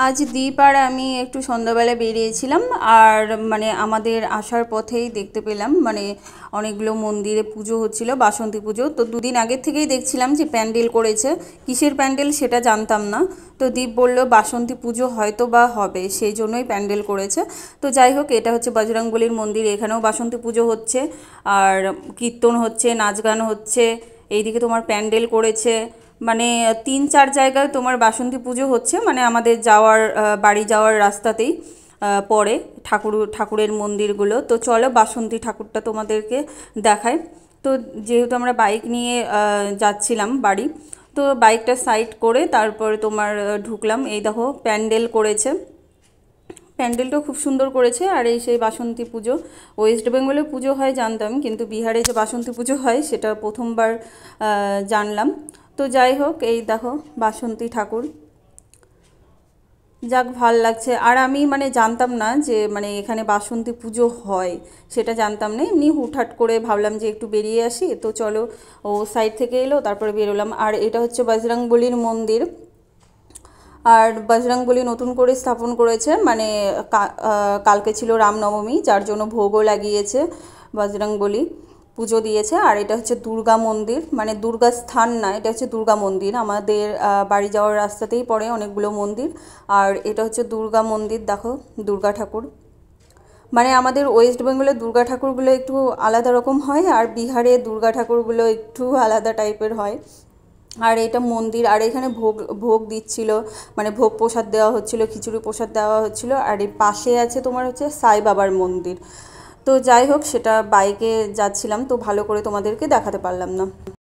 আজ দীপ আর আমি একটু সন্ধ্যাবেলা বেরিয়েছিলাম। আর মানে আমাদের আসার পথেই দেখতে পেলাম মানে অনেকগুলো মন্দিরে পুজো হচ্ছিল, বাসন্তী পুজো। তো দুদিন আগের থেকেই দেখছিলাম যে প্যান্ডেল করেছে, কিসের প্যান্ডেল সেটা জানতাম না। তো দীপ বলল বাসন্তী পুজো হয়তো বা হবে, সেই জন্যই প্যান্ডেল করেছে। তো যাই হোক, এটা হচ্ছে বজরংবলীর মন্দির, এখানেও বাসন্তী পুজো হচ্ছে আর কীর্তন হচ্ছে, নাচ গান হচ্ছে। এইদিকে তোমার প্যান্ডেল করেছে, মানে 3-4 জায়গায় তোমার বাসন্তী পুজো হচ্ছে, মানে আমাদের যাওয়ার বাড়ি যাওয়ার রাস্তাতেই পড়ে ঠাকুরের মন্দিরগুলো। তো চলো বাসন্তী ঠাকুরটা তোমাদেরকে দেখায়। তো যেহেতু আমরা বাইক নিয়ে যাচ্ছিলাম বাড়ি, তো বাইকটা সাইড করে তারপরে তোমার ঢুকলাম। এই দেখো প্যান্ডেল করেছে, প্যান্ডেলটাও খুব সুন্দর করেছে। আর এই সেই বাসন্তী পুজো, ওয়েস্ট বেঙ্গলে পুজো হয় জানতাম, কিন্তু বিহারে যে বাসন্তী পুজো হয় সেটা প্রথমবার জানলাম। তো যাই হোক, এই দেখো বাসন্তী ঠাকুর, যাক ভাল লাগছে। আর আমি মানে জানতাম না যে মানে এখানে বাসন্তী পুজো হয়, সেটা জানতাম না। এমনি হুটহাট করে ভাবলাম যে একটু বেরিয়ে আসি, তো চলো। ও সাইড থেকে এলো, তারপরে বেরোলাম। আর এটা হচ্ছে বজরংবলীর মন্দির। আর বজরংবলী নতুন করে স্থাপন করেছে, মানে কালকে ছিল রামনবমী, যার জন্য ভোগও লাগিয়েছে, বজরংবলী পুজো দিয়েছে। আর এটা হচ্ছে দুর্গা মন্দির, মানে দুর্গা স্থান না, এটা হচ্ছে দুর্গা মন্দির। আমাদের বাড়ি যাওয়ার রাস্তাতেই পড়ে অনেকগুলো মন্দির। আর এটা হচ্ছে দুর্গা মন্দির, দেখো দুর্গা ঠাকুর। মানে আমাদের ওয়েস্ট বেঙ্গলের দুর্গা ঠাকুরগুলো একটু আলাদা রকম হয়, আর বিহারে দুর্গা ঠাকুরগুলো একটু আলাদা টাইপের হয়। আর এটা মন্দির, আর এখানে ভোগ ভোগ দিচ্ছিল, মানে ভোগ প্রসাদ দেওয়া হচ্ছিল, খিচুড়ি প্রসাদ দেওয়া হচ্ছিল। আর এই পাশে আছে তোমার হচ্ছে সাই বাবার মন্দির। তো যাই হোক, সেটা বাইকে যাচ্ছিলাম তো ভালো করে তোমাদেরকে দেখাতে পারলাম না।